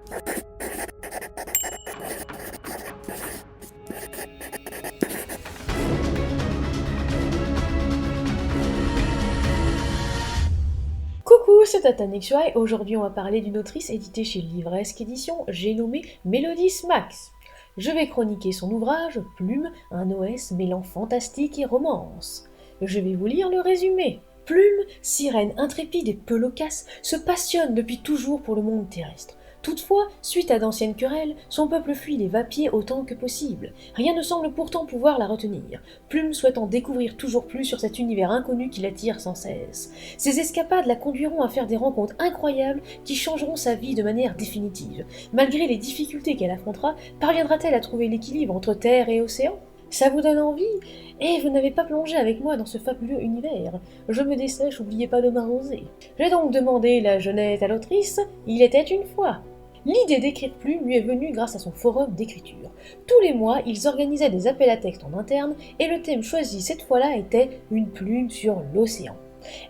Coucou, c'est Tatanixua et aujourd'hui on va parler d'une autrice éditée chez Livresque Éditions, j'ai nommé Mélodie Max. Je vais chroniquer son ouvrage Plume, un OS mêlant fantastique et romance. Je vais vous lire le résumé. Plume, sirène intrépide et peu loquace, se passionne depuis toujours pour le monde terrestre. Toutefois, suite à d'anciennes querelles, son peuple fuit les va-pieds autant que possible. Rien ne semble pourtant pouvoir la retenir. Plume souhaite en découvrir toujours plus sur cet univers inconnu qui l'attire sans cesse. Ses escapades la conduiront à faire des rencontres incroyables qui changeront sa vie de manière définitive. Malgré les difficultés qu'elle affrontera, parviendra-t-elle à trouver l'équilibre entre terre et océan ? Ça vous donne envie ? Et vous n'avez pas plongé avec moi dans ce fabuleux univers. Je me dessèche, oubliez pas de m'arroser. J'ai donc demandé la jeunette à l'autrice, il était une fois. L'idée d'écrire Plume lui est venue grâce à son forum d'écriture. Tous les mois, ils organisaient des appels à texte en interne et le thème choisi cette fois-là était une plume sur l'océan.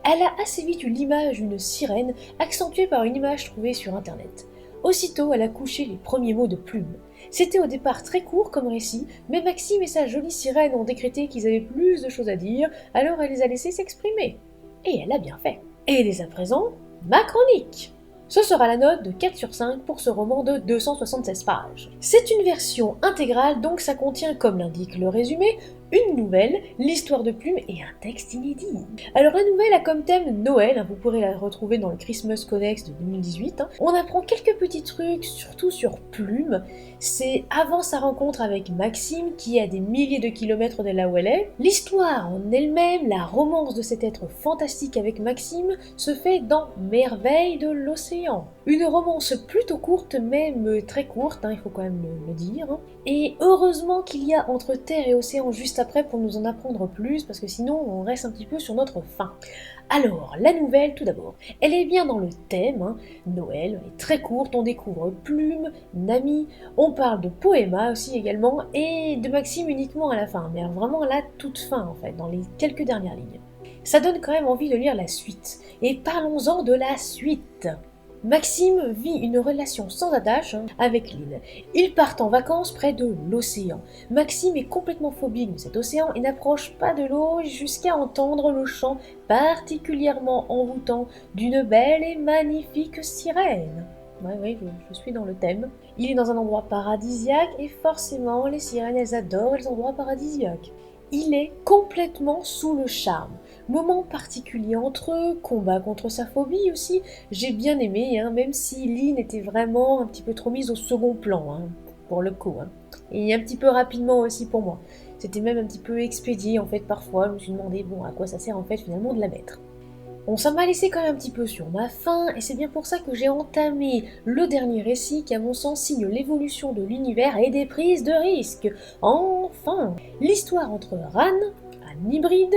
Elle a assez vite eu l'image d'une sirène accentuée par une image trouvée sur internet. Aussitôt, elle a couché les premiers mots de Plume. C'était au départ très court comme récit, mais Maxime et sa jolie sirène ont décrété qu'ils avaient plus de choses à dire, alors elle les a laissés s'exprimer. Et elle a bien fait. Et dès à présent, ma chronique. Ce sera la note de 4 sur 5 pour ce roman de 276 pages. C'est une version intégrale, donc ça contient, comme l'indique le résumé, une nouvelle, l'histoire de Plume et un texte inédit. Alors la nouvelle a comme thème Noël, vous pourrez la retrouver dans le Christmas Codex de 2018. On apprend quelques petits trucs, surtout sur Plume. C'est avant sa rencontre avec Maxime, qui est à des milliers de kilomètres de là où elle est. L'histoire en elle-même, la romance de cet être fantastique avec Maxime, se fait dans Merveilles de l'océan. Une romance plutôt courte, même très courte, il faut quand même le dire. Et heureusement qu'il y a entre terre et océan juste après pour nous en apprendre plus, parce que sinon on reste un petit peu sur notre faim. Alors, la nouvelle tout d'abord, elle est bien dans le thème, Noël, elle est très courte, on découvre Plume, Nami, on parle de Poéma aussi également, et de Maxime uniquement à la fin, mais vraiment à la toute fin en fait, dans les quelques dernières lignes. Ça donne quand même envie de lire la suite, et parlons-en de la suite. Maxime vit une relation sans attache avec Lynn. Ils partent en vacances près de l'océan. Maxime est complètement phobique de cet océan et n'approche pas de l'eau jusqu'à entendre le chant particulièrement envoûtant d'une belle et magnifique sirène. Oui, je suis dans le thème. Il est dans un endroit paradisiaque et forcément les sirènes elles adorent les endroits paradisiaques. Il est complètement sous le charme. Moment particulier entre eux, combat contre sa phobie aussi, j'ai bien aimé, même si Lynn était vraiment un petit peu trop mise au second plan, pour le coup. Et un petit peu rapidement aussi pour moi. C'était même un petit peu expédié en fait parfois, je me suis demandé à quoi ça sert en fait finalement de la mettre. Bon, ça m'a laissé quand même un petit peu sur ma faim, et c'est bien pour ça que j'ai entamé le dernier récit qui à mon sens signe l'évolution de l'univers et des prises de risques. Enfin, l'histoire entre Ran, un hybride,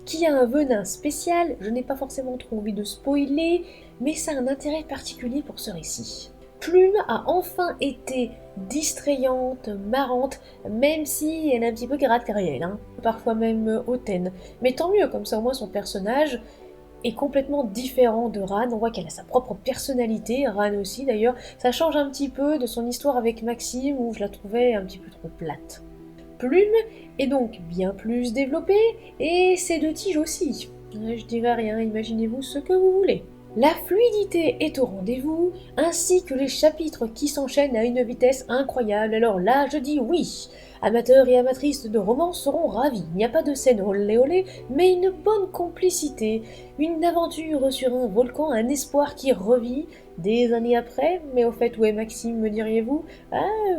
qui a un venin spécial, je n'ai pas forcément trop envie de spoiler, mais ça a un intérêt particulier pour ce récit. Plume a enfin été distrayante, marrante, même si elle est un petit peu caractérielle, parfois même hautaine. Mais tant mieux, comme ça au moins son personnage est complètement différent de Ran, on voit qu'elle a sa propre personnalité, Ran aussi d'ailleurs, ça change un petit peu de son histoire avec Maxime où je la trouvais un petit peu trop plate. Plume est donc bien plus développée, et ses deux tiges aussi. Je dirais rien, imaginez-vous ce que vous voulez. La fluidité est au rendez-vous, ainsi que les chapitres qui s'enchaînent à une vitesse incroyable, alors là je dis oui. Amateurs et amatrices de romance seront ravis, il n'y a pas de scène olé olé, mais une bonne complicité, une aventure sur un volcan, un espoir qui revit des années après, mais au fait où est Maxime me diriez-vous ?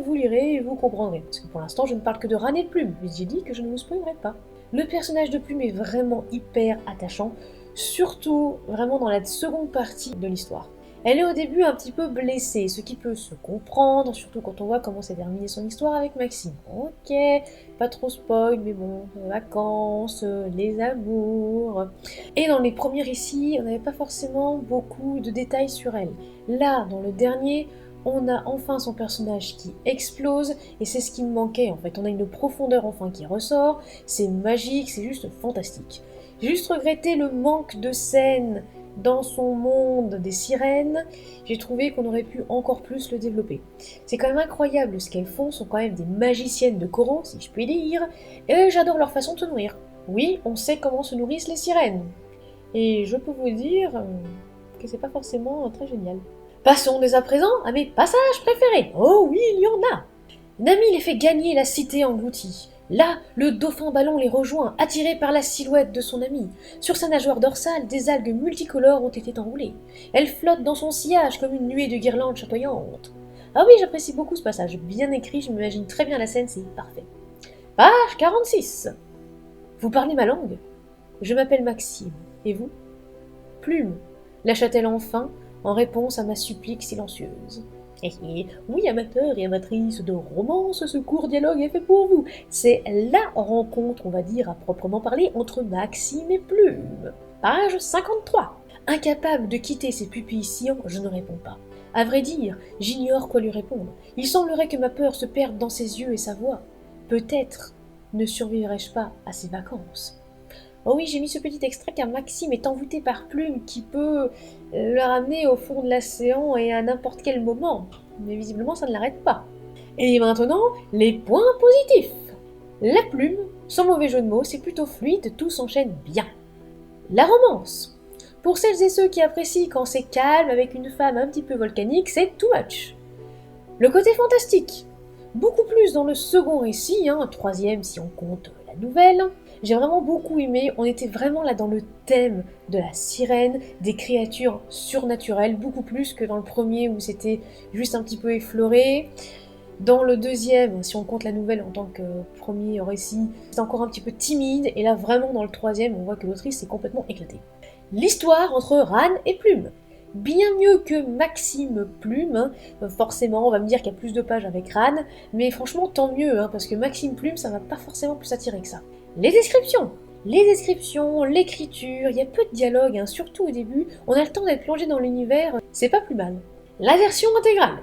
Vous lirez et vous comprendrez, parce que pour l'instant je ne parle que de Ran et de Plume, mais j'ai dit que je ne vous spoilerai pas. Le personnage de Plume est vraiment hyper attachant, surtout vraiment dans la seconde partie de l'histoire. Elle est au début un petit peu blessée, ce qui peut se comprendre, surtout quand on voit comment s'est terminée son histoire avec Maxime. Ok, pas trop spoil, mais bon, vacances, les amours. Et dans les premiers récits, on n'avait pas forcément beaucoup de détails sur elle. Là, dans le dernier, on a enfin son personnage qui explose, et c'est ce qui me manquait en fait. On a une profondeur enfin qui ressort, c'est magique, c'est juste fantastique. J'ai juste regretté le manque de scènes dans son monde des sirènes, j'ai trouvé qu'on aurait pu encore plus le développer. C'est quand même incroyable ce qu'elles font, sont quand même des magiciennes de Coran, si je puis dire, et j'adore leur façon de se nourrir. Oui, on sait comment se nourrissent les sirènes. Et je peux vous dire que c'est pas forcément très génial. Passons dès à présent à mes passages préférés. Oh oui, il y en a. Nami les fait gagner la cité engloutie. Là, le dauphin ballon les rejoint, attiré par la silhouette de son ami. Sur sa nageoire dorsale, des algues multicolores ont été enroulées. Elle flotte dans son sillage comme une nuée de guirlandes chatoyantes. Ah oui, j'apprécie beaucoup ce passage. Bien écrit, je m'imagine très bien la scène, c'est parfait. Page 46. Vous parlez ma langue? Je m'appelle Maxime. Et vous? Plume, lâcha-t-elle enfin, en réponse à ma supplique silencieuse. Oui, amateurs et amatrices de romance, ce court dialogue est fait pour vous. C'est la rencontre, on va dire, à proprement parler, entre Maxime et Plume. Page 53. Incapable de quitter ses pupilles sciants, je ne réponds pas. À vrai dire, j'ignore quoi lui répondre. Il semblerait que ma peur se perde dans ses yeux et sa voix. Peut-être ne survivrai-je pas à ses vacances. Oh oui, j'ai mis ce petit extrait car Maxime est envoûté par Plume qui peut le ramener au fond de l'océan et à n'importe quel moment. Mais visiblement, ça ne l'arrête pas. Et maintenant, les points positifs. La plume, sans mauvais jeu de mots, c'est plutôt fluide, tout s'enchaîne bien. La romance. Pour celles et ceux qui apprécient quand c'est calme avec une femme un petit peu volcanique, c'est too much. Le côté fantastique. Beaucoup plus dans le second récit, troisième si on compte la nouvelle. J'ai vraiment beaucoup aimé, on était vraiment là dans le thème de la sirène, des créatures surnaturelles, beaucoup plus que dans le premier où c'était juste un petit peu effleuré. Dans le deuxième, si on compte la nouvelle en tant que premier récit, c'est encore un petit peu timide, et là vraiment dans le troisième, on voit que l'autrice s'est complètement éclatée. L'histoire entre Ran et Plume. Bien mieux que Maxime Plume, forcément on va me dire qu'il y a plus de pages avec Ran, mais franchement tant mieux, parce que Maxime Plume ça va pas forcément plus attirer que ça. Les descriptions, l'écriture, il y a peu de dialogue, surtout au début, on a le temps d'être plongé dans l'univers, c'est pas plus mal. La version intégrale.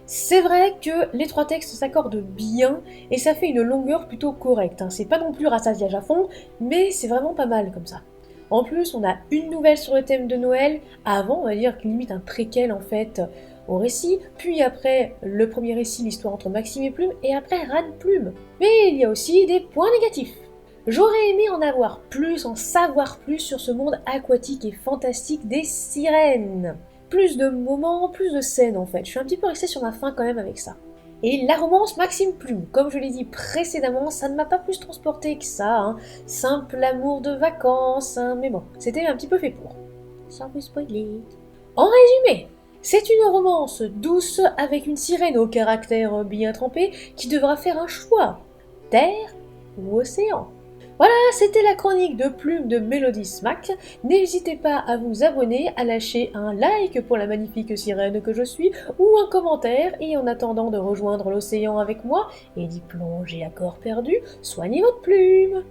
C'est vrai que les trois textes s'accordent bien et ça fait une longueur plutôt correcte, c'est pas non plus rassasiage à fond, mais c'est vraiment pas mal comme ça. En plus, on a une nouvelle sur le thème de Noël, avant on va dire limite un préquel en fait au récit, puis après le premier récit, l'histoire entre Maxime et Plume, et après Ran Plume. Mais il y a aussi des points négatifs. J'aurais aimé en avoir plus, en savoir plus sur ce monde aquatique et fantastique des sirènes. Plus de moments, plus de scènes en fait. Je suis un petit peu restée sur ma faim quand même avec ça. Et la romance Maxime Plume, comme je l'ai dit précédemment, ça ne m'a pas plus transporté que ça. Simple amour de vacances, mais bon, c'était un petit peu fait pour. Sans vous spoiler. En résumé, c'est une romance douce avec une sirène au caractère bien trempé qui devra faire un choix. Terre ou océan. Voilà, c'était la chronique de Plume de Mélodie Smack. N'hésitez pas à vous abonner, à lâcher un like pour la magnifique sirène que je suis, ou un commentaire, et en attendant de rejoindre l'océan avec moi et d'y plonger à corps perdu, soignez votre plume.